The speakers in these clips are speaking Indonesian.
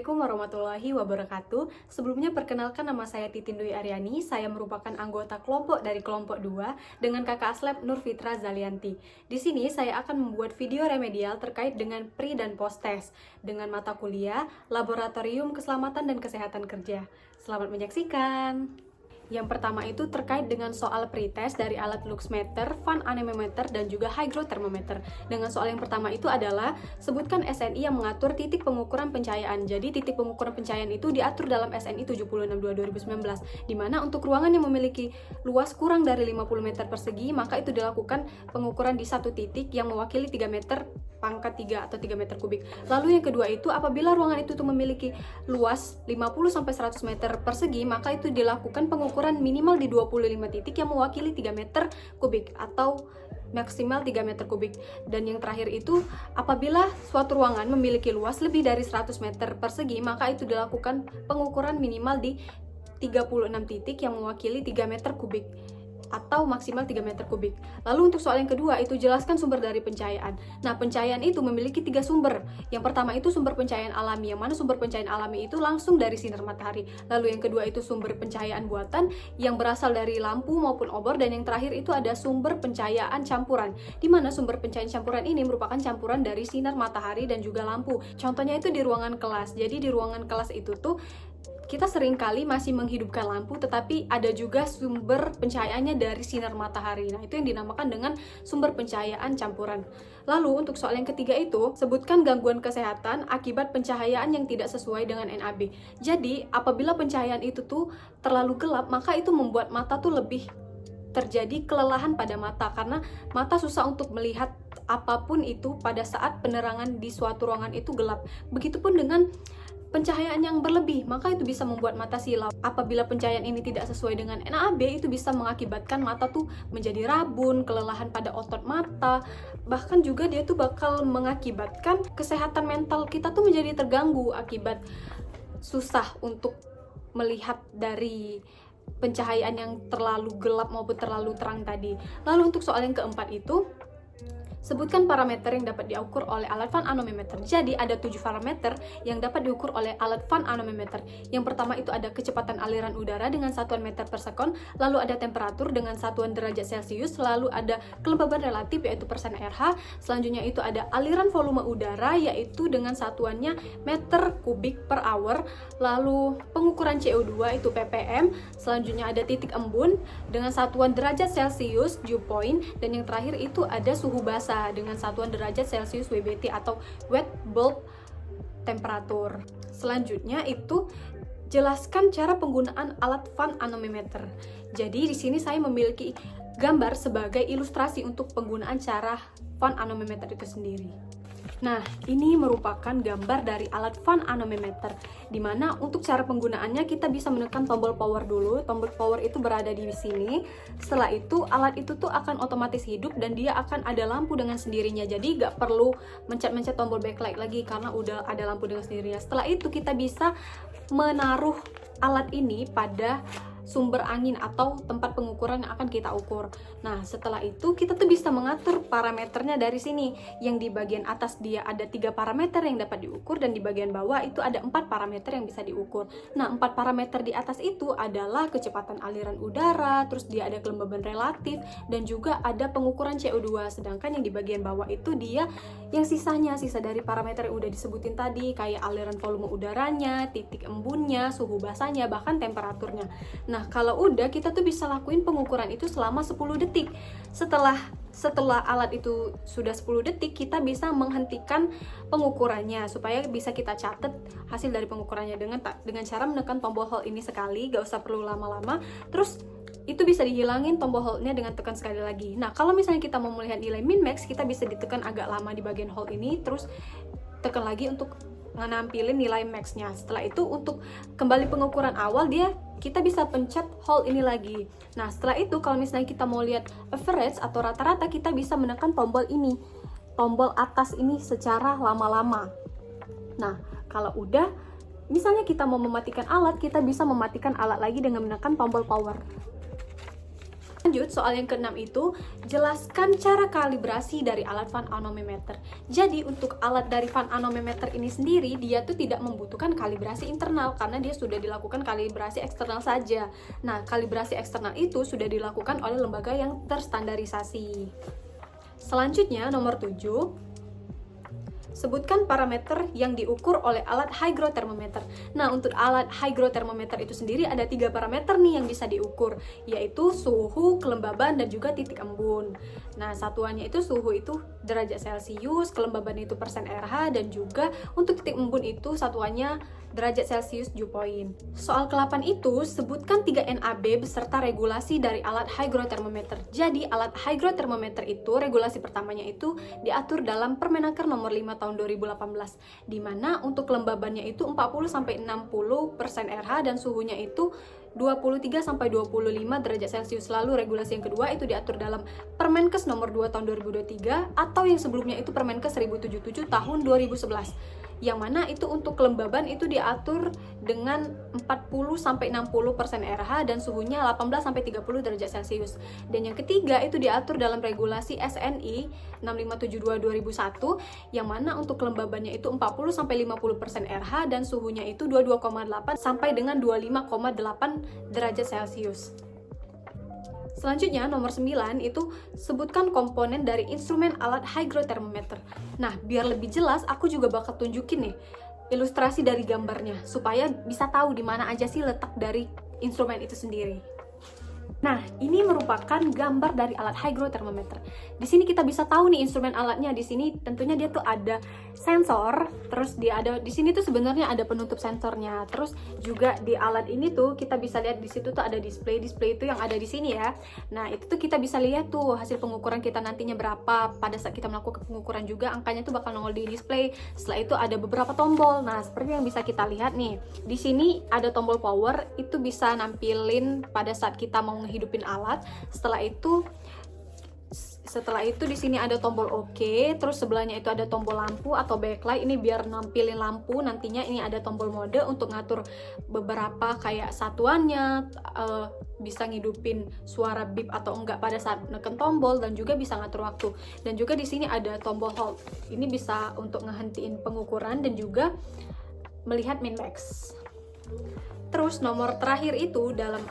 Assalamualaikum warahmatullahi wabarakatuh. Sebelumnya perkenalkan, nama saya Titin Dwi Aryani. Saya merupakan anggota kelompok dari kelompok 2 dengan kakak Aslep Nur Fitra Zalianti. Di sini saya akan membuat video remedial terkait dengan pre dan post test dengan mata kuliah Laboratorium Keselamatan dan Kesehatan Kerja. Selamat menyaksikan. Yang pertama itu terkait dengan soal pretest dari alat luxmeter, fan anemometer, dan juga hygrothermometer. Dengan soal yang pertama itu adalah sebutkan SNI yang mengatur titik pengukuran pencahayaan. Jadi titik pengukuran pencahayaan itu diatur dalam SNI 762/2019, di mana untuk ruangan yang memiliki luas kurang dari 50 meter persegi, maka itu dilakukan pengukuran di satu titik yang mewakili 3 meter pangkat 3 atau 3 meter kubik. Lalu yang kedua itu apabila ruangan itu tuh memiliki luas 50-100 meter persegi, maka itu dilakukan pengukuran minimal di 25 titik yang mewakili 3 meter kubik atau maksimal 3 meter kubik. Dan yang terakhir itu apabila suatu ruangan memiliki luas lebih dari 100 meter persegi, maka itu dilakukan pengukuran minimal di 36 titik yang mewakili 3 meter kubik atau maksimal 3 meter kubik. Lalu untuk soal yang kedua itu jelaskan sumber dari pencahayaan. Nah, pencahayaan itu memiliki 3 sumber. Yang pertama itu sumber pencahayaan alami, yang mana sumber pencahayaan alami itu langsung dari sinar matahari. Lalu yang kedua itu sumber pencahayaan buatan yang berasal dari lampu maupun obor, dan yang terakhir itu ada sumber pencahayaan campuran, di mana sumber pencahayaan campuran ini merupakan campuran dari sinar matahari dan juga lampu. Contohnya itu di ruangan kelas. Jadi di ruangan kelas itu tuh kita seringkali masih menghidupkan lampu, tetapi ada juga sumber pencahayaannya dari sinar matahari. Nah, itu yang dinamakan dengan sumber pencahayaan campuran. Lalu untuk soal yang ketiga itu, sebutkan gangguan kesehatan akibat pencahayaan yang tidak sesuai dengan NAB. Jadi, apabila pencahayaan itu tuh terlalu gelap, maka itu membuat mata tuh lebih terjadi kelelahan pada mata, karena mata susah untuk melihat apapun itu pada saat penerangan di suatu ruangan itu gelap. Begitupun dengan pencahayaan yang berlebih, maka itu bisa membuat mata silau. Apabila pencahayaan ini tidak sesuai dengan NAB, itu bisa mengakibatkan mata tuh menjadi rabun, kelelahan pada otot mata, bahkan juga dia tuh bakal mengakibatkan kesehatan mental kita tuh menjadi terganggu akibat susah untuk melihat dari pencahayaan yang terlalu gelap maupun terlalu terang tadi. Lalu untuk soal yang keempat itu, sebutkan parameter yang dapat diukur oleh alat fan anemometer. Jadi ada 7 parameter yang dapat diukur oleh alat fan anemometer. Yang pertama itu ada kecepatan aliran udara dengan satuan meter per sekon, lalu ada temperatur dengan satuan derajat Celcius, lalu ada kelembaban relatif yaitu persen RH, selanjutnya itu ada aliran volume udara yaitu dengan satuannya meter kubik per hour, lalu pengukuran CO2 itu ppm, selanjutnya ada titik embun dengan satuan derajat Celcius dew point, dan yang terakhir itu ada suhu basah dengan satuan derajat Celcius WBT atau wet bulb temperatur. Selanjutnya itu jelaskan cara penggunaan alat fan anemometer. Jadi di sini saya memiliki gambar sebagai ilustrasi untuk penggunaan cara fan anemometer itu sendiri. Nah, ini merupakan gambar dari alat fan anemometer, di mana untuk cara penggunaannya kita bisa menekan tombol power dulu. Tombol power itu berada di sini. Setelah itu alat itu tuh akan otomatis hidup dan dia akan ada lampu dengan sendirinya. Jadi nggak perlu mencet-mencet tombol backlight lagi karena udah ada lampu dengan sendirinya. Setelah itu kita bisa menaruh alat ini pada sumber angin atau tempat pengukuran yang akan kita ukur. Nah, setelah itu kita tuh bisa mengatur parameternya dari sini. Yang di bagian atas dia ada 3 parameter yang dapat diukur, dan di bagian bawah itu ada 4 parameter yang bisa diukur. Nah, 4 parameter di atas itu adalah kecepatan aliran udara, terus dia ada kelembaban relatif, dan juga ada pengukuran CO2. Sedangkan yang di bagian bawah itu dia yang sisa dari parameter yang udah disebutin tadi, kayak aliran volume udaranya, titik embunnya, suhu basahnya, bahkan temperaturnya. Nah, kalau udah kita tuh bisa lakuin pengukuran itu selama 10 detik. Setelah alat itu sudah 10 detik, kita bisa menghentikan pengukurannya supaya bisa kita catat hasil dari pengukurannya dengan cara menekan tombol hold ini sekali, gak usah perlu lama-lama. Terus itu bisa dihilangin tombol hold-nya dengan tekan sekali lagi. Nah, kalau misalnya kita mau melihat nilai min max, kita bisa ditekan agak lama di bagian hold ini, terus tekan lagi untuk nampilin nilai max-nya. Setelah itu untuk kembali pengukuran awal kita bisa pencet hold ini lagi. Nah, setelah itu kalau misalnya kita mau lihat average atau rata-rata, kita bisa menekan tombol ini, tombol atas ini secara lama-lama. Nah, kalau udah misalnya kita mau mematikan alat, kita bisa mematikan alat lagi dengan menekan tombol power. Lanjut, soal yang keenam itu, jelaskan cara kalibrasi dari alat fan anemometer. Jadi untuk alat dari fan anemometer ini sendiri, dia tuh tidak membutuhkan kalibrasi internal karena dia sudah dilakukan kalibrasi eksternal saja. Nah, kalibrasi eksternal itu sudah dilakukan oleh lembaga yang terstandarisasi. Selanjutnya, nomor 7. Sebutkan parameter yang diukur oleh alat hygrothermometer. Nah, untuk alat hygrothermometer itu sendiri ada 3 parameter nih yang bisa diukur, yaitu suhu, kelembaban, dan juga titik embun. Nah, satuannya itu suhu itu derajat Celcius, kelembaban itu persen RH, dan juga untuk titik embun itu satuannya derajat Celcius dew point. Soal ke-8 itu, sebutkan 3 NAB beserta regulasi dari alat hygrothermometer. Jadi, alat hygrothermometer itu, regulasi pertamanya itu diatur dalam Permenaker nomor 5 tahun 2018, di mana untuk kelembabannya itu 40-60% RH dan suhunya itu 23-25 derajat Celcius. Lalu regulasi yang kedua itu diatur dalam Permenkes nomor 2 tahun 2023 atau yang sebelumnya itu Permenkes 1077 tahun 2011. Yang mana itu untuk kelembaban itu diatur dengan 40-60% RH dan suhunya 18-30 derajat Celcius. Dan yang ketiga itu diatur dalam regulasi SNI 6572/2001 yang mana untuk kelembabannya itu 40-50% RH dan suhunya itu 22,8 sampai dengan 25,8 derajat Celcius. Selanjutnya, nomor 9 itu sebutkan komponen dari instrumen alat hygrothermometer. Nah, biar lebih jelas, aku juga bakal tunjukin nih ilustrasi dari gambarnya, supaya bisa tahu di mana aja sih letak dari instrumen itu sendiri. Nah, ini merupakan gambar dari alat hygrothermometer. Di sini kita bisa tahu nih instrumen alatnya. Di sini tentunya dia tuh ada sensor, terus dia ada di sini tuh sebenarnya ada penutup sensornya. Terus juga di alat ini tuh kita bisa lihat di situ tuh ada display itu yang ada di sini ya. Nah, itu tuh kita bisa lihat tuh hasil pengukuran kita nantinya berapa. Pada saat kita melakukan pengukuran juga angkanya tuh bakal nongol di display. Setelah itu ada beberapa tombol. Nah, seperti yang bisa kita lihat nih. Di sini ada tombol power, itu bisa nampilin pada saat kita mau hidupin alat. Setelah itu di sini ada tombol OK, terus sebelahnya itu ada tombol lampu atau backlight, ini biar nampilin lampu. Nantinya ini ada tombol mode untuk ngatur beberapa kayak satuannya, bisa ngidupin suara beep atau enggak pada saat neken tombol, dan juga bisa ngatur waktu. Dan juga di sini ada tombol hold, ini bisa untuk ngehentiin pengukuran dan juga melihat min max. Terus nomor terakhir itu dalam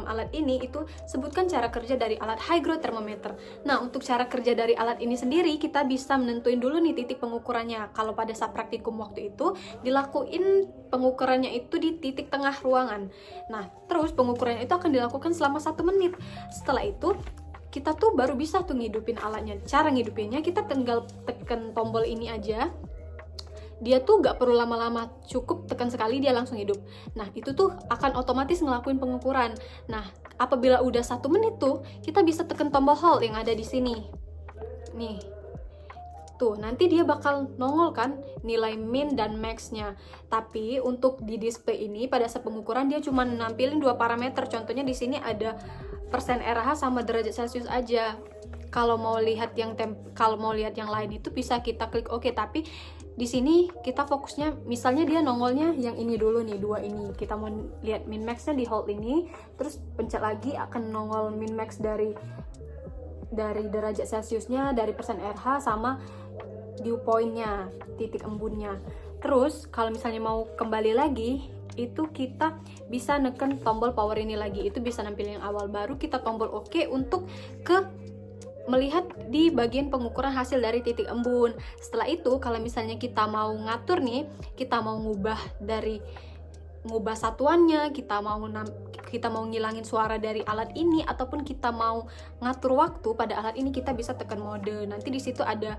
alat ini itu sebutkan cara kerja dari alat hygrothermometer. Nah, untuk cara kerja dari alat ini sendiri kita bisa menentuin dulu nih titik pengukurannya. Kalau pada saat praktikum waktu itu dilakuin pengukurannya itu di titik tengah ruangan. Nah, terus pengukurannya itu akan dilakukan selama 1 menit. Setelah itu kita tuh baru bisa tuh ngidupin alatnya. Cara ngidupinnya kita tinggal tekan tombol ini aja. Dia tuh gak perlu lama-lama, cukup tekan sekali dia langsung hidup. Nah, itu tuh akan otomatis ngelakuin pengukuran. Nah, apabila udah 1 menit tuh, kita bisa tekan tombol hold yang ada di sini. Nih. Tuh, nanti dia bakal nongol kan nilai min dan max-nya. Tapi untuk di display ini pada saat pengukuran dia cuma nampilin 2 parameter. Contohnya di sini ada persen RH sama derajat Celcius aja. Kalau mau lihat yang lain itu bisa kita klik OK, tapi di sini kita fokusnya misalnya dia nongolnya yang ini dulu nih, 2 ini. Kita mau lihat min max-nya di hold ini, terus pencet lagi akan nongol min max dari derajat Celciusnya, dari persen RH sama dew point-nya, titik embunnya. Terus kalau misalnya mau kembali lagi, itu kita bisa neken tombol power ini lagi. Itu bisa nampilin yang awal, baru kita tombol OK untuk melihat di bagian pengukuran hasil dari titik embun. Setelah itu kalau misalnya kita mau ngatur nih, kita mau ngubah satuannya, kita mau ngilangin suara dari alat ini, ataupun kita mau ngatur waktu pada alat ini, kita bisa tekan mode. Nanti di situ ada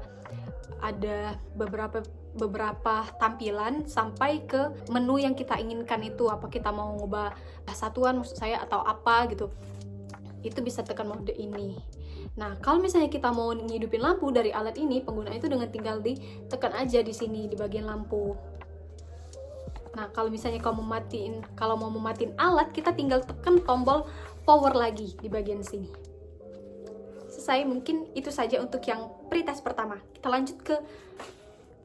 beberapa tampilan sampai ke menu yang kita inginkan itu, apa kita mau ngubah satuan maksud saya atau apa gitu. Itu bisa tekan mode ini. Nah, kalau misalnya kita mau ngidupin lampu dari alat ini, pengguna itu dengan tinggal ditekan aja di sini di bagian lampu. Nah, kalau misalnya kalau mau mematiin alat, kita tinggal tekan tombol power lagi di bagian sini. Selesai, mungkin itu saja untuk yang pretest pertama. Kita lanjut ke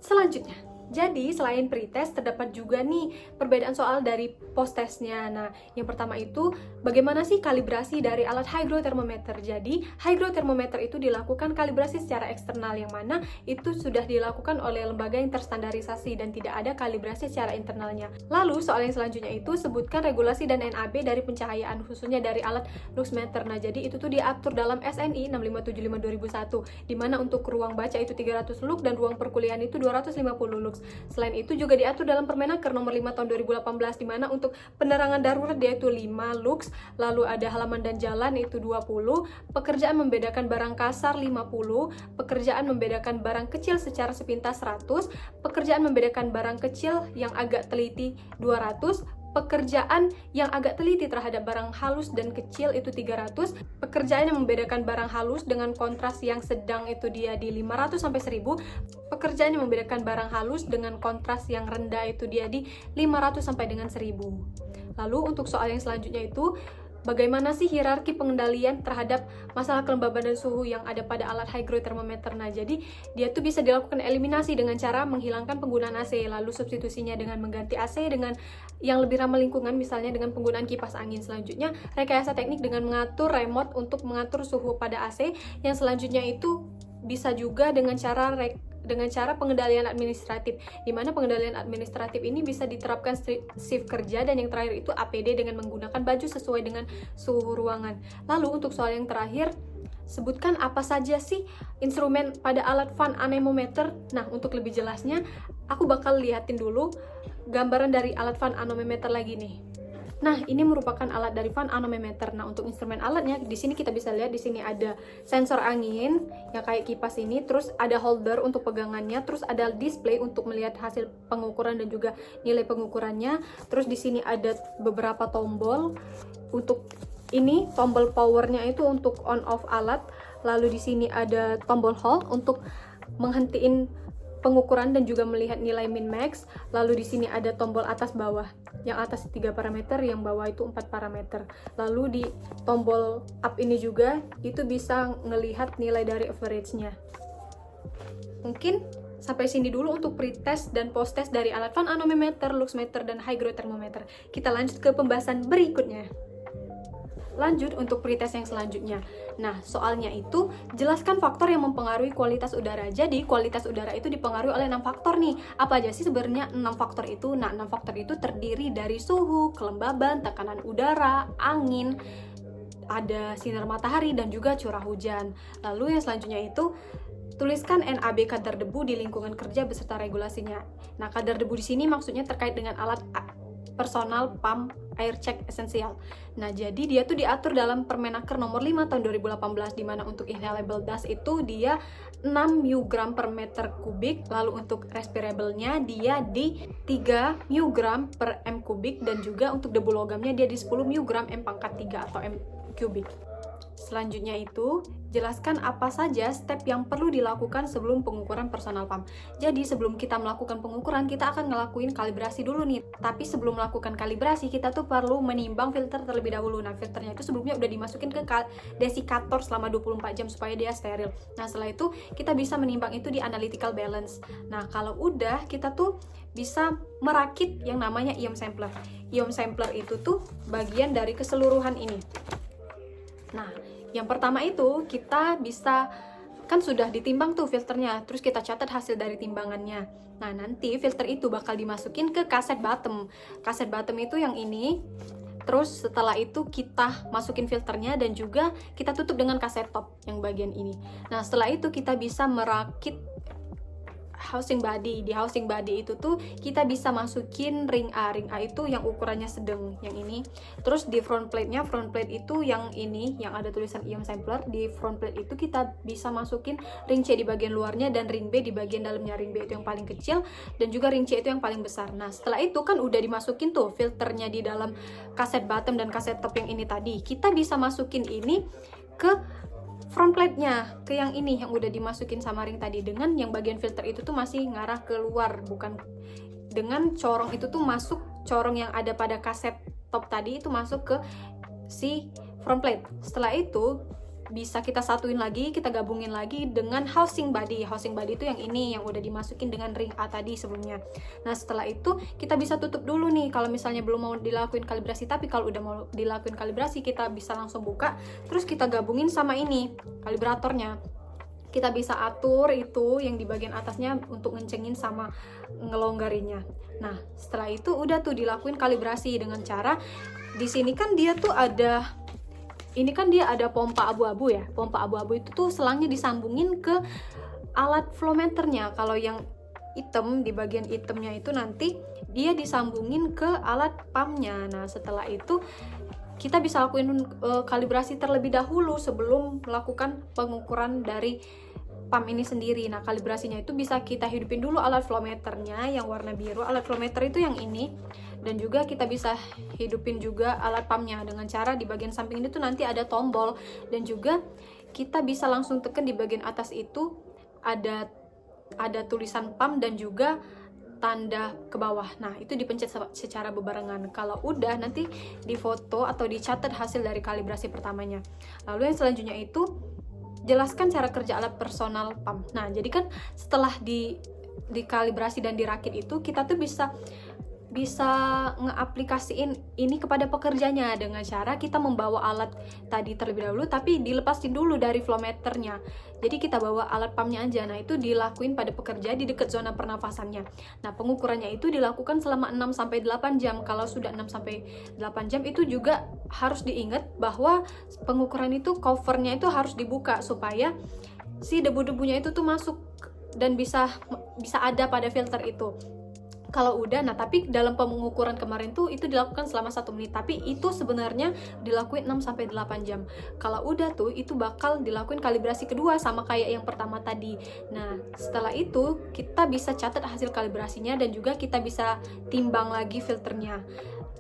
selanjutnya. Jadi selain pretest terdapat juga nih perbedaan soal dari post-testnya. Nah, yang pertama itu bagaimana sih kalibrasi dari alat hygrothermometer. Jadi hygrothermometer itu dilakukan kalibrasi secara eksternal, yang mana itu sudah dilakukan oleh lembaga yang terstandarisasi dan tidak ada kalibrasi secara internalnya. Lalu soal yang selanjutnya itu sebutkan regulasi dan NAB dari pencahayaan, khususnya dari alat luxmeter. Nah, jadi itu tuh diatur dalam SNI 6575/2001, di mana untuk ruang baca itu 300 lux dan ruang perkuliahan itu 250 lux. Selain itu juga diatur dalam Permenaker nomor 5 tahun 2018, di mana untuk penerangan darurat dia itu 5 lux, lalu ada halaman dan jalan itu 20, pekerjaan membedakan barang kasar 50, pekerjaan membedakan barang kecil secara sepintas 100, pekerjaan membedakan barang kecil yang agak teliti 200, pekerjaan yang agak teliti terhadap barang halus dan kecil itu 300, pekerjaan yang membedakan barang halus dengan kontras yang sedang itu dia di 500 sampai 1000, pekerjaan yang membedakan barang halus dengan kontras yang rendah itu dia di 500 sampai dengan 1000. Lalu untuk soal yang selanjutnya itu bagaimana sih hierarki pengendalian terhadap masalah kelembaban dan suhu yang ada pada alat hygrothermometer. Nah, jadi dia tuh bisa dilakukan eliminasi dengan cara menghilangkan penggunaan AC, lalu substitusinya dengan mengganti AC dengan yang lebih ramah lingkungan, misalnya dengan penggunaan kipas angin. Selanjutnya, rekayasa teknik dengan mengatur remote untuk mengatur suhu pada AC. Yang selanjutnya itu bisa juga dengan cara pengendalian administratif, di mana pengendalian administratif ini bisa diterapkan shift kerja, dan yang terakhir itu APD dengan menggunakan baju sesuai dengan suhu ruangan. Lalu untuk soal yang terakhir, sebutkan apa saja sih instrumen pada alat fan anemometer. Nah, untuk lebih jelasnya aku bakal liatin dulu gambaran dari alat fan anemometer lagi nih. Nah, ini merupakan alat dari fan anemometer. Nah, untuk instrumen alatnya di sini kita bisa lihat di sini ada sensor angin yang kayak kipas ini, terus ada holder untuk pegangannya, terus ada display untuk melihat hasil pengukuran dan juga nilai pengukurannya. Terus di sini ada beberapa tombol. Untuk ini tombol powernya itu untuk on off alat. Lalu di sini ada tombol hold untuk menghentiin pengukuran dan juga melihat nilai min max. Lalu di sini ada tombol atas bawah, yang atas 3 parameter, yang bawah itu 4 parameter. Lalu di tombol up ini juga itu bisa ngelihat nilai dari average-nya. Mungkin sampai sini dulu untuk pretest dan post-test dari alat fan anemometer, luxmeter, dan hygrothermometer. Kita lanjut ke pembahasan berikutnya. Lanjut untuk pretest yang selanjutnya. Nah, soalnya itu jelaskan faktor yang mempengaruhi kualitas udara. Jadi, kualitas udara itu dipengaruhi oleh 6 faktor nih. Apa aja sih sebenarnya 6 faktor itu? Nah, 6 faktor itu terdiri dari suhu, kelembaban, tekanan udara, angin, ada sinar matahari, dan juga curah hujan. Lalu yang selanjutnya itu tuliskan NAB kadar debu di lingkungan kerja beserta regulasinya. Nah, kadar debu di sini maksudnya terkait dengan alat personal pump air check esensial. Nah, jadi dia tuh diatur dalam Permenaker nomor 5 tahun 2018, di mana untuk inhalable dust itu dia 6 mg per meter kubik, lalu untuk respirable-nya dia di 3 mg per m kubik, dan juga untuk debu logamnya dia di 10 mg m pangkat 3 atau m kubik. Selanjutnya itu, jelaskan apa saja step yang perlu dilakukan sebelum pengukuran personal pump. Jadi sebelum kita melakukan pengukuran, kita akan ngelakuin kalibrasi dulu nih. Tapi sebelum melakukan kalibrasi, kita tuh perlu menimbang filter terlebih dahulu. Nah, filternya itu sebelumnya udah dimasukin ke desikator selama 24 jam supaya dia steril. Nah, setelah itu kita bisa menimbang itu di analytical balance. Nah, kalau udah, kita tuh bisa merakit yang namanya ion sampler. Ion sampler itu tuh bagian dari keseluruhan ini. Nah, yang pertama itu kita bisa, kan sudah ditimbang tuh filternya, terus kita catat hasil dari timbangannya. Nah, nanti filter itu bakal dimasukin ke kaset bottom. Kaset bottom itu yang ini. Terus setelah itu kita masukin filternya dan juga kita tutup dengan kaset top yang bagian ini. Nah, setelah itu kita bisa merakit housing body. Di housing body itu tuh kita bisa masukin ring A. Ring A itu yang ukurannya sedang, yang ini. Terus di front plate-nya, front plate itu yang ini, yang ada tulisan ion sampler. Di front plate itu kita bisa masukin ring C di bagian luarnya dan ring B di bagian dalamnya. Ring B itu yang paling kecil dan juga ring C itu yang paling besar. Nah, setelah itu kan udah dimasukin tuh filternya di dalam kaset bottom dan kaset top yang ini tadi. Kita bisa masukin ini ke front plate-nya, ke yang ini yang udah dimasukin sama ring tadi, dengan yang bagian filter itu tuh masih ngarah keluar, bukan dengan corong itu tuh masuk, corong yang ada pada kaset top tadi itu masuk ke si front plate. Setelah itu bisa kita satuin lagi, kita gabungin lagi dengan housing body. Housing body itu yang ini, yang udah dimasukin dengan ring A tadi sebelumnya. Nah setelah itu kita bisa tutup dulu nih kalau misalnya belum mau dilakuin kalibrasi. Tapi kalau udah mau dilakuin kalibrasi, kita bisa langsung buka, terus kita gabungin sama ini kalibratornya. Kita bisa atur itu yang di bagian atasnya untuk ngencengin sama ngelonggarinya. Nah setelah itu udah tuh dilakuin kalibrasi dengan cara, di sini kan dia tuh ada, ini kan dia ada pompa abu-abu ya. Pompa abu-abu itu tuh selangnya disambungin ke alat flow meternya. Kalau yang hitam, di bagian hitamnya itu nanti dia disambungin ke alat pumpnya. Nah setelah itu kita bisa lakuin kalibrasi terlebih dahulu sebelum melakukan pengukuran dari pump ini sendiri. Nah kalibrasinya itu bisa kita hidupin dulu alat flow meternya yang warna biru. Alat flow meter itu yang ini, dan juga kita bisa hidupin juga alat pumpnya dengan cara di bagian samping ini tuh nanti ada tombol, dan juga kita bisa langsung tekan di bagian atas itu ada tulisan pump dan juga tanda ke bawah. Nah itu dipencet secara bebarengan. Kalau udah nanti difoto atau dicatat hasil dari kalibrasi pertamanya. Lalu yang selanjutnya itu jelaskan cara kerja alat personal pump. Nah jadi kan setelah dikalibrasi dan dirakit itu, kita tuh bisa ngeaplikasiin ini kepada pekerjanya dengan cara kita membawa alat tadi terlebih dahulu, tapi dilepasin dulu dari flow meternya. Jadi kita bawa alat pumpnya aja. Nah itu dilakuin pada pekerja di dekat zona pernafasannya. Nah pengukurannya itu dilakukan selama 6-8 jam. Kalau sudah 6-8 jam itu juga harus diingat bahwa pengukuran itu covernya itu harus dibuka supaya si debu-debunya itu tuh masuk dan bisa ada pada filter itu. Kalau udah, nah tapi dalam pengukuran kemarin tuh itu dilakukan selama 1 menit, tapi itu sebenarnya dilakuin 6-8 jam. Kalau udah tuh itu bakal dilakuin kalibrasi kedua sama kayak yang pertama tadi. Nah setelah itu kita bisa catat hasil kalibrasinya dan juga kita bisa timbang lagi filternya.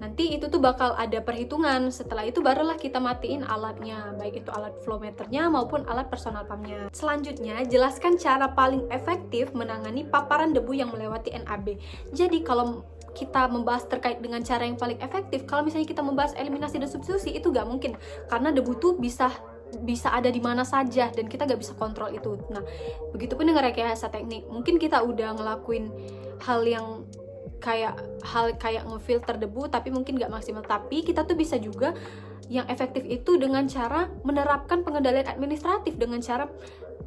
Nanti itu tuh bakal ada perhitungan. Setelah itu barulah kita matiin alatnya, baik itu alat flow meternya maupun alat personal pumpnya. Selanjutnya, jelaskan cara paling efektif menangani paparan debu yang melewati NAB. Jadi kalau kita membahas terkait dengan cara yang paling efektif, kalau misalnya kita membahas eliminasi dan substitusi, itu gak mungkin, karena debu tuh bisa ada di mana saja dan kita gak bisa kontrol itu. Nah, begitupun dengan rekayasa teknik. Mungkin kita udah ngelakuin hal yang kayak ngefilter debu tapi mungkin nggak maksimal, tapi kita tuh bisa juga yang efektif itu dengan cara menerapkan pengendalian administratif, dengan cara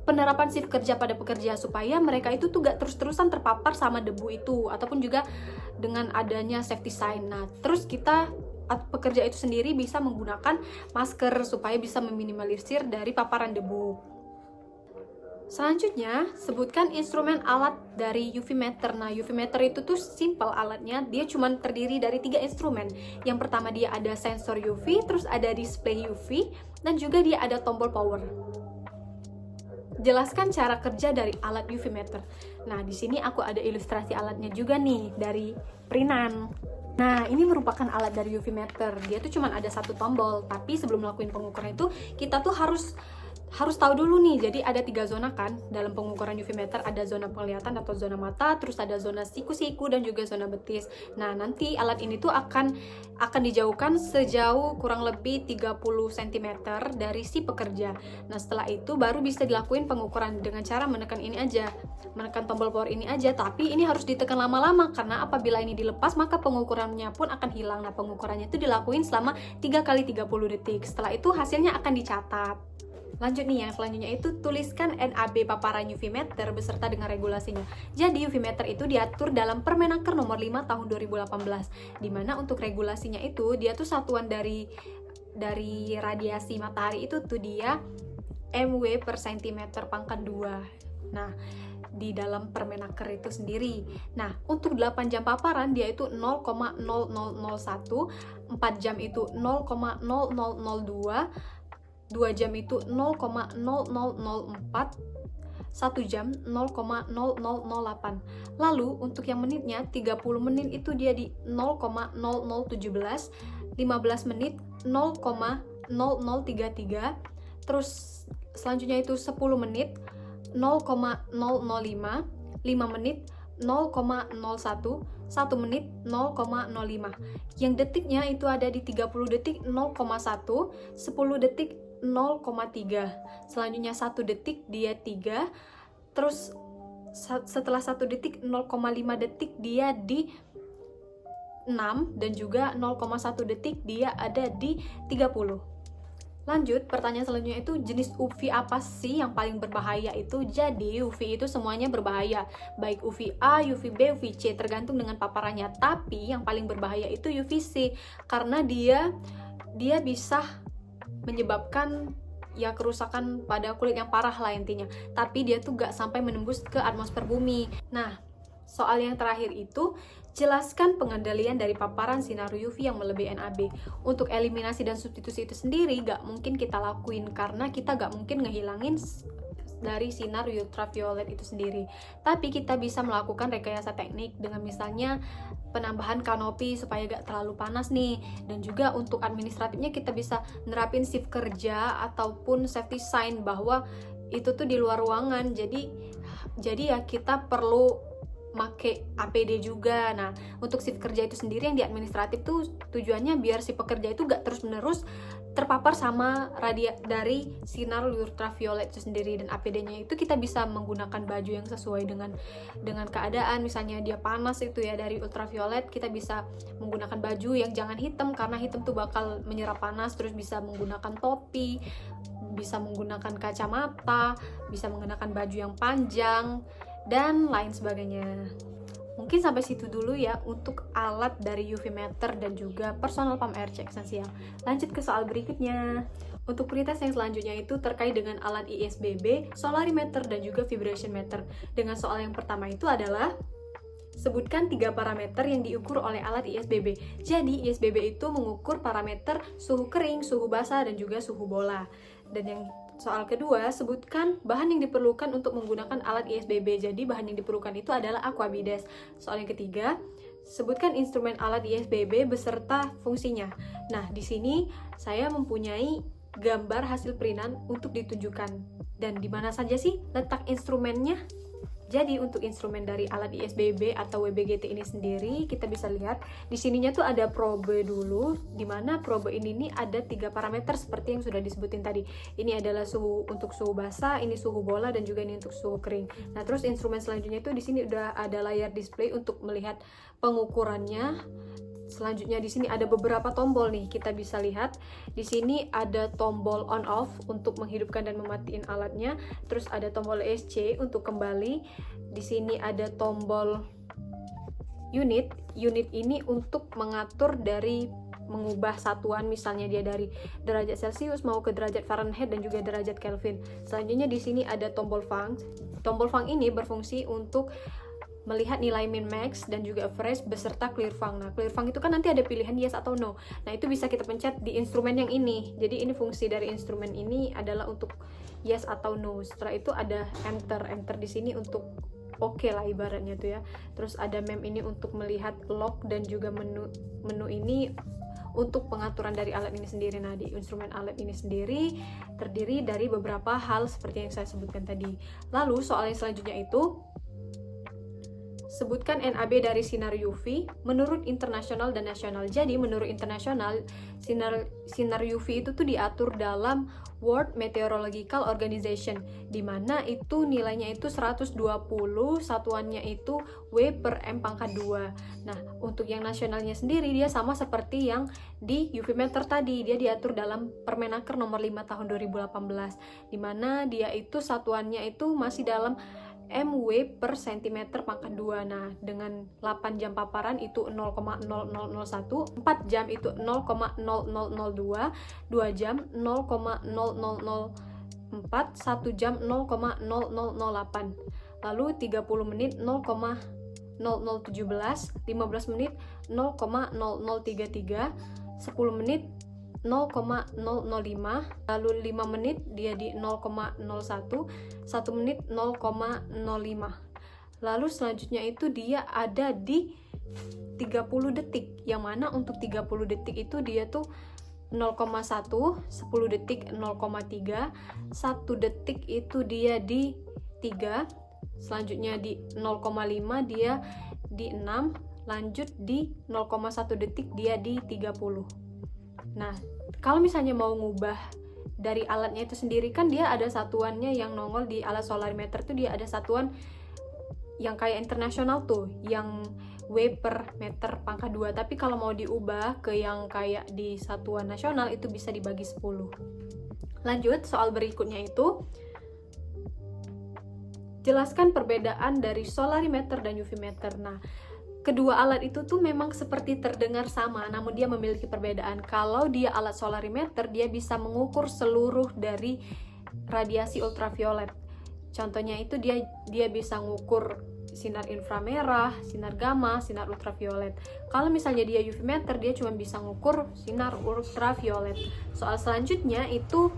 penerapan shift kerja pada pekerja supaya mereka itu tuh gak terus-terusan terpapar sama debu itu, ataupun juga dengan adanya safety sign. Nah terus kita pekerja itu sendiri bisa menggunakan masker supaya bisa meminimalisir dari paparan debu. Selanjutnya, sebutkan instrumen alat dari UV meter. Nah, UV meter itu tuh simple alatnya, dia cuma terdiri dari 3 instrumen. Yang pertama dia ada sensor UV, terus ada display UV, dan juga dia ada tombol power. Jelaskan cara kerja dari alat UV meter. Nah, di sini aku ada ilustrasi alatnya juga nih dari Prinan. Nah, ini merupakan alat dari UV meter. Dia tuh cuma ada 1 tombol, tapi sebelum melakukan pengukuran itu kita tuh harus tahu dulu nih. Jadi ada 3 zona kan dalam pengukuran UV meter. Ada zona penglihatan atau zona mata, terus ada zona siku-siku dan juga zona betis. Nah nanti alat ini tuh akan dijauhkan sejauh kurang lebih 30 cm dari si pekerja. Nah setelah itu baru bisa dilakuin pengukuran dengan cara menekan ini aja, menekan tombol power ini aja. Tapi ini harus ditekan lama-lama karena apabila ini dilepas maka pengukurannya pun akan hilang. Nah pengukurannya itu dilakuin selama 3 kali 30 detik. Setelah itu hasilnya akan dicatat. Lanjut nih, yang selanjutnya itu tuliskan NAB paparan UV meter beserta dengan regulasinya. Jadi UV meter itu diatur dalam Permenaker nomor 5 tahun 2018, dimana untuk regulasinya itu dia tuh satuan dari radiasi matahari itu tuh dia MW per centimeter pangkat 2. Nah di dalam Permenaker itu sendiri. Nah untuk 8 jam paparan dia itu 0,0001, 4 jam itu 0,0002, 2 jam itu 0,0004, 1 jam 0,0008. Lalu untuk yang menitnya 30 menit itu dia di 0,0017, 15 menit 0,0033, terus selanjutnya itu 10 menit 0,005, 5 menit 0,01, 1 menit 0,05. Yang detiknya itu ada di 30 detik 0,1, 10 detik 0,3. Selanjutnya 1 detik dia 3. Terus setelah 1 detik 0,5 detik dia di 6, dan juga 0,1 detik dia ada di 30. Lanjut, pertanyaan selanjutnya itu jenis UV apa sih yang paling berbahaya itu? Jadi UV itu semuanya berbahaya, baik UVA, UVB, UVC, tergantung dengan paparannya. Tapi yang paling berbahaya itu UVC, karena dia bisa menyebabkan ya kerusakan pada kulit yang parah lah intinya. Tapi dia tuh gak sampai menembus ke atmosfer bumi. Nah, soal yang terakhir itu, jelaskan pengendalian dari paparan sinar UV yang melebihi NAB. Untuk eliminasi dan substitusi itu sendiri gak mungkin kita lakuin, karena kita gak mungkin ngehilangin dari sinar ultraviolet itu sendiri. Tapi kita bisa melakukan rekayasa teknik dengan misalnya penambahan kanopi supaya gak terlalu panas nih. Dan juga untuk administratifnya kita bisa nerapin shift kerja ataupun safety sign bahwa itu tuh di luar ruangan. Jadi ya kita perlu make APD juga. Nah, untuk shift kerja itu sendiri yang di administratif tuh tujuannya biar si pekerja itu gak terus-menerus terpapar sama dari sinar ultraviolet itu sendiri. Dan APD-nya itu kita bisa menggunakan baju yang sesuai dengan keadaan. Misalnya dia panas itu ya dari ultraviolet, kita bisa menggunakan baju yang jangan hitam, karena hitam tuh bakal menyerap panas. Terus bisa menggunakan topi, bisa menggunakan kacamata, bisa menggunakan baju yang panjang, dan lain sebagainya. Mungkin sampai situ dulu ya untuk alat dari UV meter dan juga personal pump air check esensial. Lanjut ke soal berikutnya. Untuk pretest yang selanjutnya itu terkait dengan alat ISBB, solarimeter, dan juga vibration meter. Dengan soal yang pertama itu adalah sebutkan 3 parameter yang diukur oleh alat ISBB. Jadi ISBB itu mengukur parameter suhu kering, suhu basah, dan juga suhu bola. Dan yang soal kedua, sebutkan bahan yang diperlukan untuk menggunakan alat ISBB. Jadi bahan yang diperlukan itu adalah aquabides. Soal yang ketiga, sebutkan instrumen alat ISBB beserta fungsinya. Nah, di sini saya mempunyai gambar hasil printan untuk ditunjukkan. Dan di mana saja sih letak instrumennya? Jadi untuk instrumen dari alat ISBB atau WBGT ini sendiri, kita bisa lihat di sininya tuh ada probe dulu, di mana probe ini nih ada 3 parameter seperti yang sudah disebutin tadi. Ini adalah suhu untuk suhu basah, ini suhu bola, dan juga ini untuk suhu kering. Nah, terus instrumen selanjutnya itu di sini udah ada layar display untuk melihat pengukurannya. Selanjutnya di sini ada beberapa tombol nih, kita bisa lihat di sini ada tombol on off untuk menghidupkan dan mematiin alatnya. Terus ada tombol ESC untuk kembali. Di sini ada tombol unit. Unit ini untuk mengatur dari mengubah satuan, misalnya dia dari derajat Celcius mau ke derajat Fahrenheit dan juga derajat Kelvin. Selanjutnya di sini ada tombol fang. Tombol fang ini berfungsi untuk melihat nilai min max dan juga average beserta clear fang. Nah, clear fang itu kan nanti ada pilihan yes atau no. Nah, itu bisa kita pencet di instrumen yang ini. Jadi ini fungsi dari instrumen ini adalah untuk yes atau no. Setelah itu ada enter di sini untuk oke lah ibaratnya tuh ya. Terus ada mem ini untuk melihat log, dan juga menu ini untuk pengaturan dari alat ini sendiri. Nah, di instrumen alat ini sendiri terdiri dari beberapa hal seperti yang saya sebutkan tadi. Lalu soal yang selanjutnya itu, sebutkan NAB dari sinar UV menurut internasional dan nasional. Jadi menurut internasional, sinar UV itu tuh diatur dalam World Meteorological Organization, di mana itu nilainya itu 120, satuannya itu W per M pangkat 2. Nah, untuk yang nasionalnya sendiri dia sama seperti yang di UV meter tadi, dia diatur dalam Permenaker nomor 5 tahun 2018, di mana dia itu satuannya itu masih dalam MW per cm pangkat 2. Nah, dengan 8 jam paparan itu 0,0001, 4 jam itu 0,0002, 2 jam 0,0004, 1 jam 0,0008. Lalu 30 menit 0,0017, 15 menit 0,0033, 10 menit 0,005, lalu 5 menit dia di 0,01, 1 menit 0,05. Lalu selanjutnya itu dia ada di 30 detik, yang mana untuk 30 detik itu dia tuh 0,1, 10 detik 0,3, 1 detik itu dia di 3, selanjutnya di 0,5 dia di 6, lanjut di 0,1 detik dia di 30. Nah, kalau misalnya mau ngubah dari alatnya itu sendiri kan dia ada satuannya yang nongol di alat solarimeter tuh, dia ada satuan yang kayak internasional tuh, yang W per meter pangkat 2. Tapi kalau mau diubah ke yang kayak di satuan nasional itu bisa dibagi 10. Lanjut, soal berikutnya itu jelaskan perbedaan dari solarimeter dan UV meter. Nah, kedua alat itu tuh memang seperti terdengar sama, namun dia memiliki perbedaan. Kalau dia alat solarimeter, dia bisa mengukur seluruh dari radiasi ultraviolet. Contohnya itu dia bisa mengukur sinar inframerah, sinar gamma, sinar ultraviolet. Kalau misalnya dia UV meter, dia cuma bisa mengukur sinar ultraviolet. Soal selanjutnya itu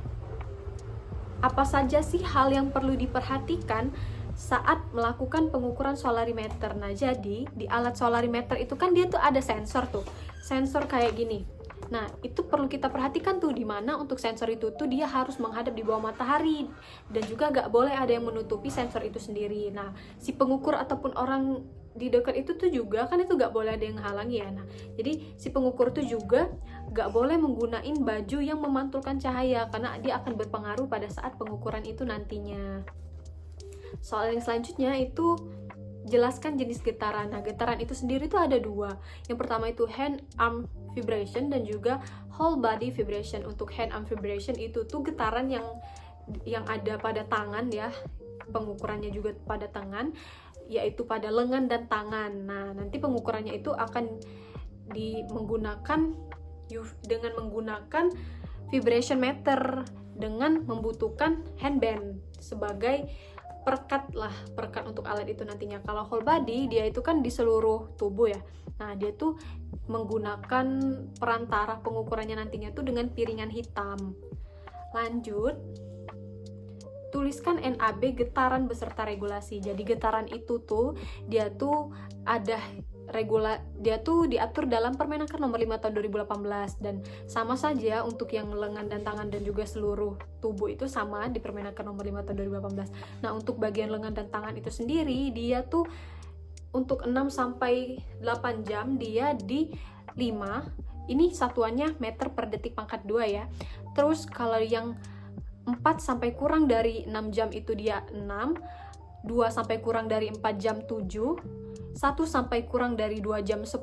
apa saja sih hal yang perlu diperhatikan saat melakukan pengukuran solarimeter. Nah, jadi di alat solarimeter itu kan dia tuh ada sensor tuh. Sensor kayak gini. Nah, itu perlu kita perhatikan tuh, dimana untuk sensor itu tuh dia harus menghadap di bawah matahari, dan juga gak boleh ada yang menutupi sensor itu sendiri. Nah, si pengukur ataupun orang di dekat itu tuh juga kan itu gak boleh ada yang halangi ya. Nah, jadi si pengukur tuh juga gak boleh menggunakan baju yang memantulkan cahaya, karena dia akan berpengaruh pada saat pengukuran itu nantinya. Soal yang selanjutnya itu jelaskan jenis getaran. Nah, getaran itu sendiri tuh ada dua. Yang pertama itu hand arm vibration dan juga whole body vibration. Untuk hand arm vibration itu tuh getaran yang ada pada tangan ya. Pengukurannya juga pada tangan, yaitu pada lengan dan tangan. Nah, nanti pengukurannya itu akan dengan menggunakan vibration meter dengan membutuhkan handband sebagai perekat untuk alat itu nantinya. Kalau whole body dia itu kan di seluruh tubuh ya. Nah, dia tuh menggunakan perantara pengukurannya nantinya tuh dengan piringan hitam. Lanjut, tuliskan NAB getaran beserta regulasi. Jadi getaran itu tuh dia tuh diatur dalam Permenaker nomor 5 tahun 2018, dan sama saja untuk yang lengan dan tangan dan juga seluruh tubuh itu sama di Permenaker nomor 5 tahun 2018. Nah, untuk bagian lengan dan tangan itu sendiri dia tuh untuk 6 sampai 8 jam dia di 5. Ini satuannya meter per detik pangkat 2 ya. Terus kalau yang 4 sampai kurang dari 6 jam itu dia 6, 2 sampai kurang dari 4 jam 7, 1 sampai kurang dari 2 jam 10,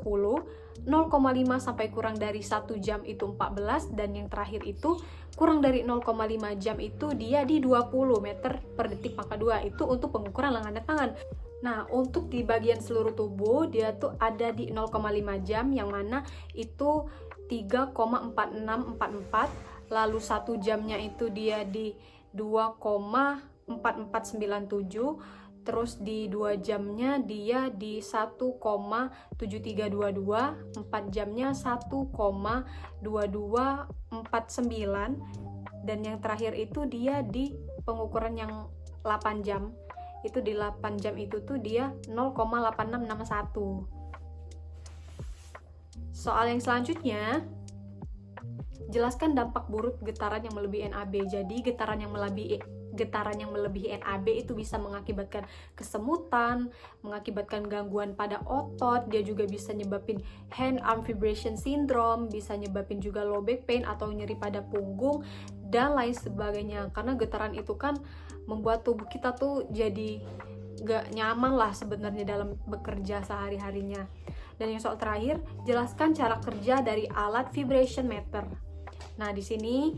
0,5 sampai kurang dari 1 jam itu 14, dan yang terakhir itu kurang dari 0,5 jam itu dia di 20 meter per detik pangkat 2. Itu untuk pengukuran lengan dan tangan. Nah, untuk di bagian seluruh tubuh dia tuh ada di 0,5 jam, yang mana itu 3,4644, lalu 1 jamnya itu dia di 2,4497, terus di 2 jamnya dia di 1,7322, 4 jamnya 1,2249, dan yang terakhir itu dia di pengukuran yang 8 jam. Itu di 8 jam itu tuh dia 0,8661. Soal yang selanjutnya, jelaskan dampak buruk getaran yang melebihi NAB. Jadi getaran yang melebihi NAB itu bisa mengakibatkan kesemutan, mengakibatkan gangguan pada otot, dia juga bisa nyebabin hand arm vibration syndrome, bisa nyebabin juga low back pain atau nyeri pada punggung dan lain sebagainya. Karena getaran itu kan membuat tubuh kita tuh jadi gak nyaman lah sebenarnya dalam bekerja sehari-harinya. Dan yang soal terakhir, jelaskan cara kerja dari alat vibration meter. Nah, di sini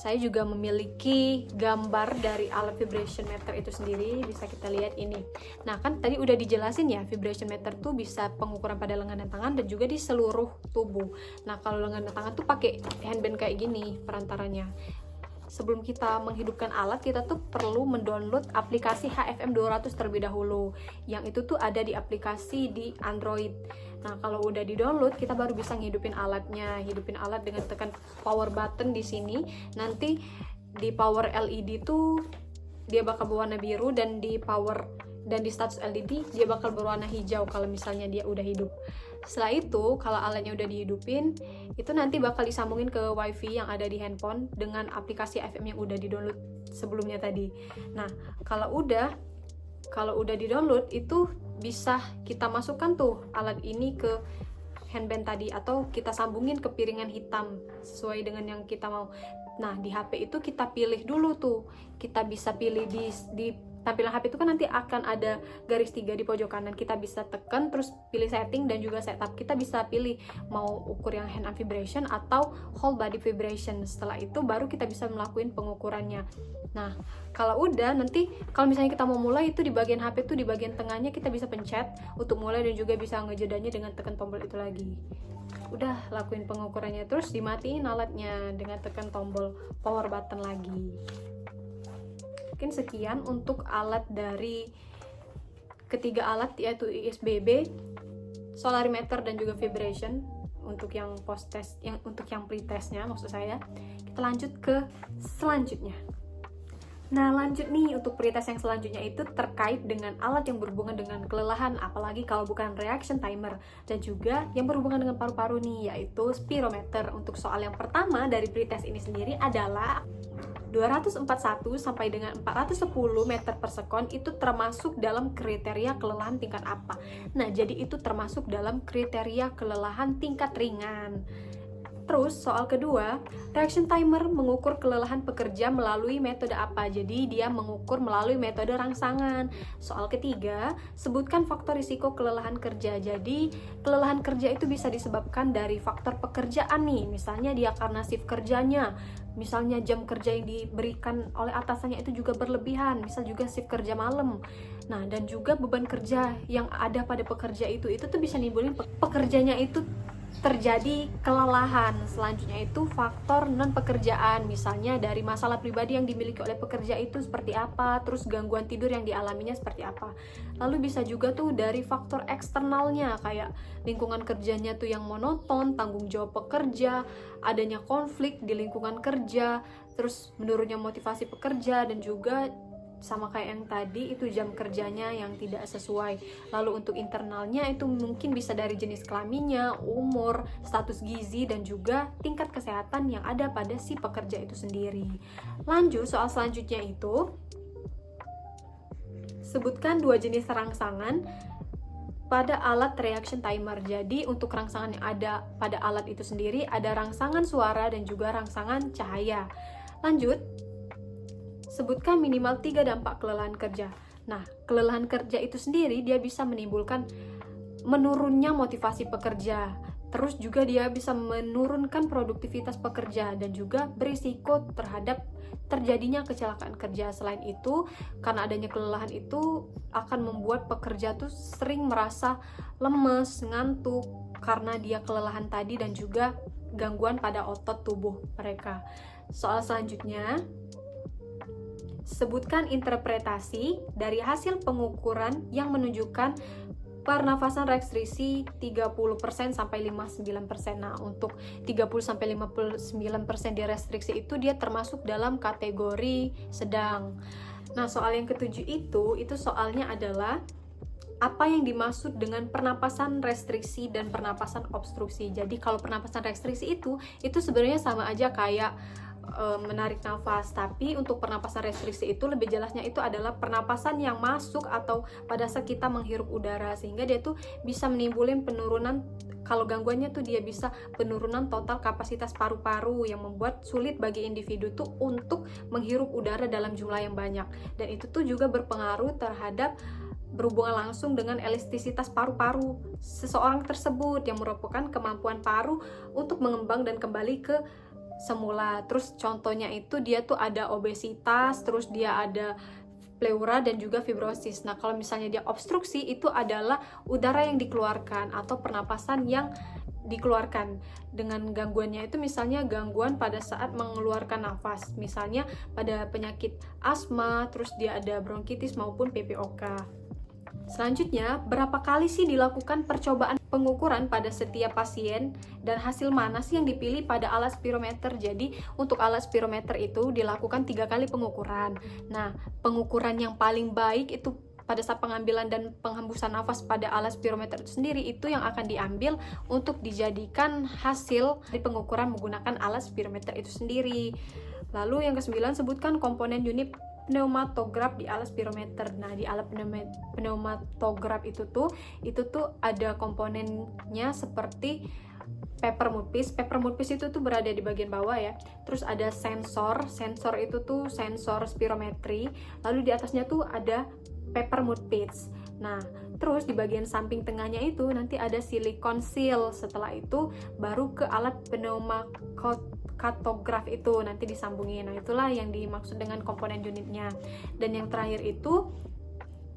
saya juga memiliki gambar dari alat vibration meter itu sendiri, bisa kita lihat ini. Nah, kan tadi udah dijelasin ya, vibration meter tuh bisa pengukuran pada lengan dan tangan dan juga di seluruh tubuh. Nah, kalau lengan dan tangan tuh pakai handband kayak gini perantaranya. Sebelum kita menghidupkan alat, kita tuh perlu mendownload aplikasi HFM 200 terlebih dahulu. Yang itu tuh ada di aplikasi di Android. Nah, kalau udah di-download, kita baru bisa ngehidupin alatnya. Hidupin alat dengan tekan power button di sini. Nanti di power LED tuh dia bakal berwarna biru, dan di status LED dia bakal berwarna hijau kalau misalnya dia udah hidup. Setelah itu, kalau alatnya udah dihidupin, itu nanti bakal disambungin ke wifi yang ada di handphone dengan aplikasi FM yang udah di-download sebelumnya tadi. Nah, kalau udah di-download, itu bisa kita masukkan tuh alat ini ke handband tadi, atau kita sambungin ke piringan hitam sesuai dengan yang kita mau. Nah, di HP itu kita pilih dulu tuh. Kita bisa pilih di tampilan HP itu kan nanti akan ada garis 3 di pojok kanan. Kita bisa tekan terus pilih setting dan juga setup. Kita bisa pilih mau ukur yang hand arm vibration atau whole body vibration. Setelah itu baru kita bisa melakukan pengukurannya. Nah, kalau udah nanti kalau misalnya kita mau mulai itu di bagian HP itu di bagian tengahnya kita bisa pencet untuk mulai dan juga bisa ngejedanya dengan tekan tombol itu lagi. Udah lakuin pengukurannya terus dimatiin alatnya dengan tekan tombol power button lagi. Mungkin sekian untuk alat dari ketiga alat, yaitu ISBB, solarimeter dan juga vibration untuk yang post test, untuk yang pre-testnya maksud saya. Kita lanjut ke selanjutnya. Nah, lanjut nih untuk pretest yang selanjutnya itu terkait dengan alat yang berhubungan dengan kelelahan, apalagi kalau bukan reaction timer, dan juga yang berhubungan dengan paru-paru nih, yaitu spirometer. Untuk soal yang pertama dari pretest ini sendiri adalah 241 sampai dengan 410 meter per sekon itu termasuk dalam kriteria kelelahan tingkat apa? Nah, jadi itu termasuk dalam kriteria kelelahan tingkat ringan. Terus soal kedua, reaction timer mengukur kelelahan pekerja melalui metode apa? Jadi dia mengukur melalui metode rangsangan. Soal ketiga, sebutkan faktor risiko kelelahan kerja. Jadi kelelahan kerja itu bisa disebabkan dari faktor pekerjaan nih. Misalnya dia karena shift kerjanya, misalnya jam kerja yang diberikan oleh atasannya itu juga berlebihan, misal juga shift kerja malam. Nah, dan juga beban kerja yang ada pada pekerja itu tuh bisa nimbulin pekerjanya itu terjadi kelelahan. Selanjutnya itu faktor non pekerjaan, misalnya dari masalah pribadi yang dimiliki oleh pekerja itu seperti apa, terus gangguan tidur yang dialaminya seperti apa. Lalu bisa juga tuh dari faktor eksternalnya, kayak lingkungan kerjanya tuh yang monoton, tanggung jawab pekerja, adanya konflik di lingkungan kerja, terus menurunnya motivasi pekerja, dan juga sama kayak yang tadi itu jam kerjanya yang tidak sesuai. Lalu untuk internalnya itu mungkin bisa dari jenis kelaminnya, umur, status gizi, dan juga tingkat kesehatan yang ada pada si pekerja itu sendiri. Lanjut soal selanjutnya itu, sebutkan 2 jenis rangsangan pada alat reaction timer. Jadi untuk rangsangan yang ada pada alat itu sendiri ada rangsangan suara dan juga rangsangan cahaya. Lanjut, sebutkan minimal 3 dampak kelelahan kerja. Nah, kelelahan kerja itu sendiri dia bisa menimbulkan menurunnya motivasi pekerja. Terus juga dia bisa menurunkan produktivitas pekerja dan juga berisiko terhadap terjadinya kecelakaan kerja. Selain itu, karena adanya kelelahan itu akan membuat pekerja tuh sering merasa lemes, ngantuk karena dia kelelahan tadi dan juga gangguan pada otot tubuh mereka. Soal selanjutnya, sebutkan interpretasi dari hasil pengukuran yang menunjukkan pernafasan restriksi 30% sampai 59%. Nah, untuk 30 sampai 59% di restriksi itu dia termasuk dalam kategori sedang. Nah, soal yang ketujuh itu soalnya adalah apa yang dimaksud dengan pernapasan restriksi dan pernapasan obstruksi. Jadi kalau pernapasan restriksi itu sebenarnya sama aja kayak menarik nafas, tapi untuk pernapasan restriksi itu lebih jelasnya itu adalah pernapasan yang masuk atau pada saat kita menghirup udara, sehingga dia tuh bisa menimbulkan penurunan, kalau gangguannya tuh dia bisa penurunan total kapasitas paru-paru yang membuat sulit bagi individu tuh untuk menghirup udara dalam jumlah yang banyak, dan itu tuh juga berpengaruh terhadap berhubungan langsung dengan elastisitas paru-paru seseorang tersebut yang merupakan kemampuan paru untuk mengembang dan kembali ke semula. Terus contohnya itu dia tuh ada obesitas, terus dia ada pleura dan juga fibrosis. Nah, kalau misalnya dia obstruksi itu adalah udara yang dikeluarkan atau pernapasan yang dikeluarkan. Dengan gangguannya itu misalnya gangguan pada saat mengeluarkan nafas, misalnya pada penyakit asma, terus dia ada bronkitis maupun PPOK. Selanjutnya, berapa kali sih dilakukan percobaan pengukuran pada setiap pasien dan hasil mana sih yang dipilih pada alat spirometer? Jadi, untuk alat spirometer itu dilakukan 3 kali pengukuran. Nah, pengukuran yang paling baik itu pada saat pengambilan dan penghembusan nafas pada alat spirometer itu sendiri itu yang akan diambil untuk dijadikan hasil dari pengukuran menggunakan alat spirometer itu sendiri. Lalu yang ke-9, sebutkan komponen unit pneumatograf di alat spirometer. Nah, di alat pneumatograf itu tuh ada komponennya seperti paper mouthpiece. Paper mouthpiece itu tuh berada di bagian bawah ya. Terus ada sensor itu tuh sensor spirometri. Lalu di atasnya tuh ada paper mouthpiece. Nah, terus di bagian samping tengahnya itu nanti ada silicone seal. Setelah itu baru ke alat pneumakartograf itu nanti disambungin. Nah, itulah yang dimaksud dengan komponen unitnya. Dan yang terakhir itu,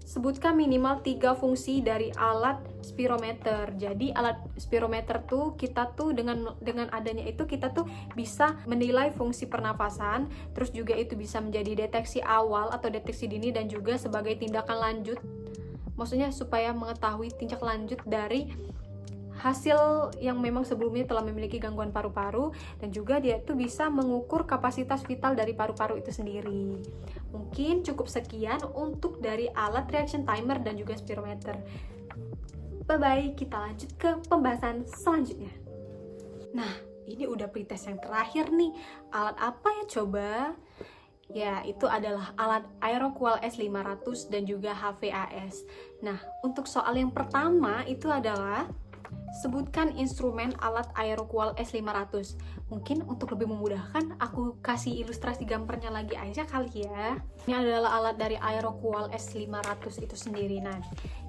sebutkan minimal 3 fungsi dari alat spirometer. Jadi alat spirometer tuh kita tuh dengan adanya itu kita tuh bisa menilai fungsi pernafasan, terus juga itu bisa menjadi deteksi awal atau deteksi dini dan juga sebagai tindakan lanjut. Maksudnya supaya mengetahui tindak lanjut dari hasil yang memang sebelumnya telah memiliki gangguan paru-paru, dan juga dia tuh bisa mengukur kapasitas vital dari paru-paru itu sendiri. Mungkin cukup sekian untuk dari alat reaction timer dan juga spirometer. Bye-bye, kita lanjut ke pembahasan selanjutnya. Nah, ini udah pretest yang terakhir nih. Alat apa ya coba? Ya, itu adalah alat Aeroqual S500 dan juga HVAS. Nah, untuk soal yang pertama itu adalah sebutkan instrumen alat Aeroqual S500. Mungkin untuk lebih memudahkan, aku kasih ilustrasi gambarnya lagi aja kali ya. Ini adalah alat dari Aeroqual S500 itu sendiri. Nah,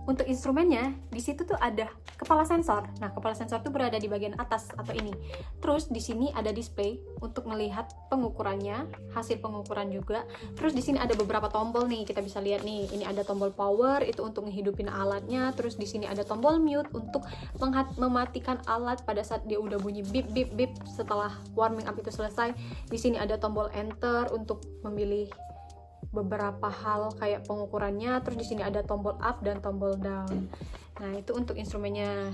untuk instrumennya, di situ tuh ada kepala sensor. Nah, kepala sensor tuh berada di bagian atas atau ini. Terus di sini ada display untuk melihat pengukurannya, hasil pengukuran juga. Terus di sini ada beberapa tombol nih, kita bisa lihat nih. Ini ada tombol power, itu untuk menghidupin alatnya. Terus di sini ada tombol mute untuk mematikan alat pada saat dia udah bunyi bip bip bip setelah warming up itu selesai. Di sini ada tombol enter untuk memilih beberapa hal kayak pengukurannya. Terus di sini ada tombol up dan tombol down. Nah, itu untuk instrumennya.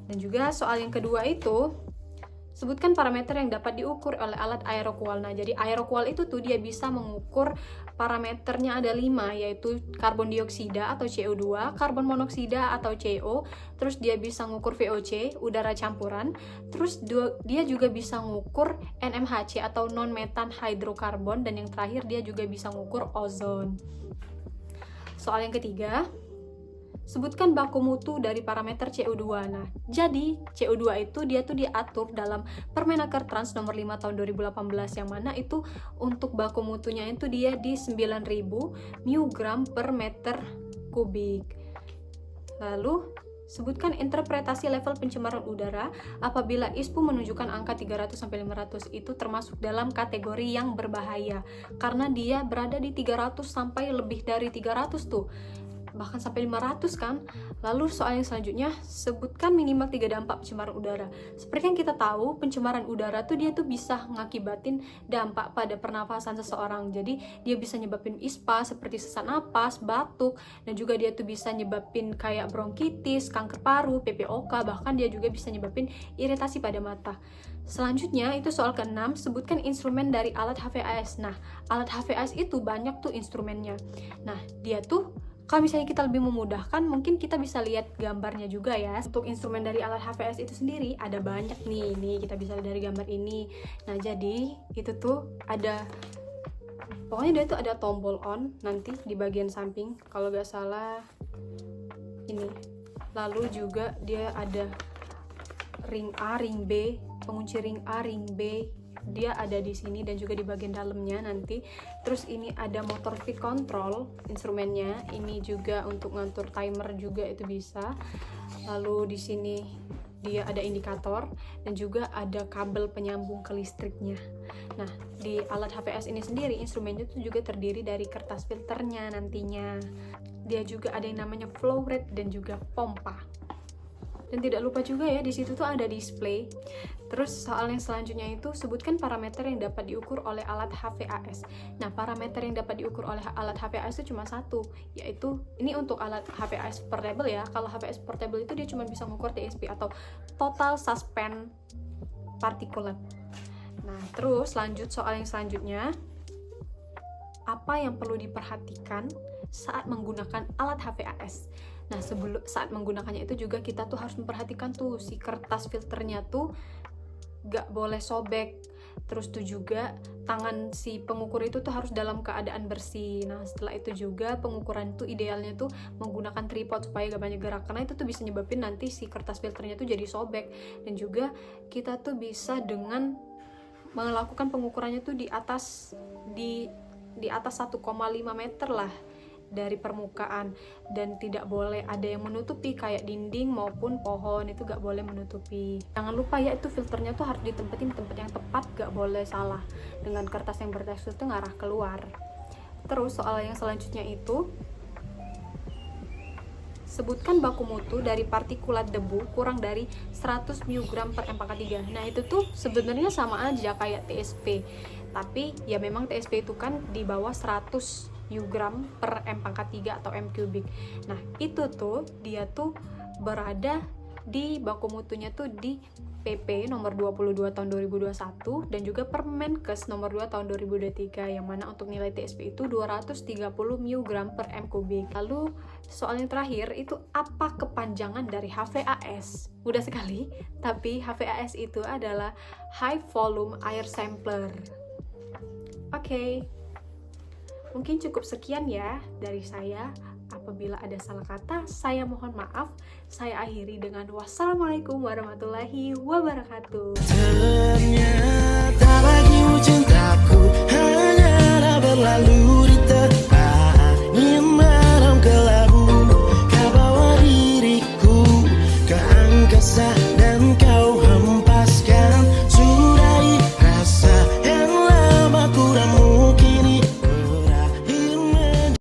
Dan juga soal yang kedua itu, sebutkan parameter yang dapat diukur oleh alat Aeroqual. Nah, jadi Aeroqual itu tuh dia bisa mengukur parameternya ada 5, yaitu karbon dioksida atau CO2, karbon monoksida atau CO, terus dia bisa mengukur VOC, udara campuran, terus dia juga bisa mengukur NMHC atau non-metan hydrocarbon, dan yang terakhir dia juga bisa mengukur ozon. Soal yang ketiga, sebutkan baku mutu dari parameter CO2. Nah, jadi CO2 itu dia tuh diatur dalam Permenaker Trans nomor 5 tahun 2018, yang mana itu untuk baku mutunya itu dia di 9.000 mg per meter kubik. Lalu sebutkan interpretasi level pencemaran udara apabila ISPU menunjukkan angka 300-500, itu termasuk dalam kategori yang berbahaya karena dia berada di 300 sampai lebih dari 300 tuh, bahkan sampai 500 kan. Lalu soal yang selanjutnya, sebutkan minimal 3 dampak pencemaran udara. Seperti yang kita tahu, pencemaran udara tuh dia tuh bisa ngakibatin dampak pada pernafasan seseorang. Jadi dia bisa nyebabin ISPA seperti sesak napas, batuk, dan juga dia tuh bisa nyebabin kayak bronkitis, kanker paru, PPOK, bahkan dia juga bisa nyebabin iritasi pada mata. Selanjutnya itu soal ke-6, sebutkan instrumen dari alat HVAS. Nah, alat HVAS itu banyak tuh instrumennya. Nah, dia tuh kalau misalnya kita lebih memudahkan, mungkin kita bisa lihat gambarnya juga ya. Untuk instrumen dari alat HVAS itu sendiri ada banyak nih. Nih kita bisa lihat dari gambar ini. Nah, jadi itu tuh ada, pokoknya dia tuh ada tombol on nanti di bagian samping kalau nggak salah ini. Lalu juga dia ada ring A, ring B, pengunci ring A, ring B, dia ada di sini dan juga di bagian dalamnya nanti. Terus ini ada motor speed control instrumennya, ini juga untuk ngatur timer juga itu bisa. Lalu di sini dia ada indikator dan juga ada kabel penyambung ke listriknya. Nah, di alat HVAS ini sendiri instrumennya itu juga terdiri dari kertas filternya nantinya. Dia juga ada yang namanya flow rate dan juga pompa. Dan tidak lupa juga ya, di situ tuh ada display. Terus soal yang selanjutnya itu, sebutkan parameter yang dapat diukur oleh alat HVAS. Nah, parameter yang dapat diukur oleh alat HVAS itu cuma satu, yaitu ini untuk alat HVAS portable ya. Kalau HVAS portable itu dia cuma bisa mengukur TSP atau total suspend particulate. Nah, terus lanjut soal yang selanjutnya. Apa yang perlu diperhatikan saat menggunakan alat HVAS? Nah, saat menggunakannya itu juga kita tuh harus memperhatikan tuh si kertas filternya tuh gak boleh sobek. Terus tuh juga tangan si pengukur itu tuh harus dalam keadaan bersih. Nah setelah itu juga pengukuran tuh idealnya tuh menggunakan tripod supaya gak banyak gerak, karena itu tuh bisa nyebabin nanti si kertas filternya tuh jadi sobek. Dan juga kita tuh bisa dengan melakukan pengukurannya tuh di atas 1,5 meter lah dari permukaan, dan tidak boleh ada yang menutupi kayak dinding maupun pohon, itu gak boleh menutupi. Jangan lupa ya, itu filternya tuh harus ditempatin di tempat yang tepat, gak boleh salah dengan kertas yang bertekstur tuh ngarah keluar. Terus soal yang selanjutnya itu, sebutkan baku mutu dari partikulat debu kurang dari 100 mg per M43. Nah itu tuh sebenarnya sama aja kayak TSP, tapi ya memang TSP itu kan di bawah 100 mg per M43 atau M kubik. Nah itu tuh dia tuh berada di baku mutunya tuh di PP nomor 22 tahun 2021 dan juga Permenkes nomor 2 tahun 2023, yang mana untuk nilai TSP itu 230 mg per M kubik. Lalu soal yang terakhir itu, apa kepanjangan dari HVAS? Mudah sekali, tapi HVAS itu adalah High Volume Air Sampler. Oke, mungkin cukup sekian ya dari saya. Apabila ada salah kata, saya mohon maaf. Saya akhiri dengan wassalamualaikum warahmatullahi wabarakatuh.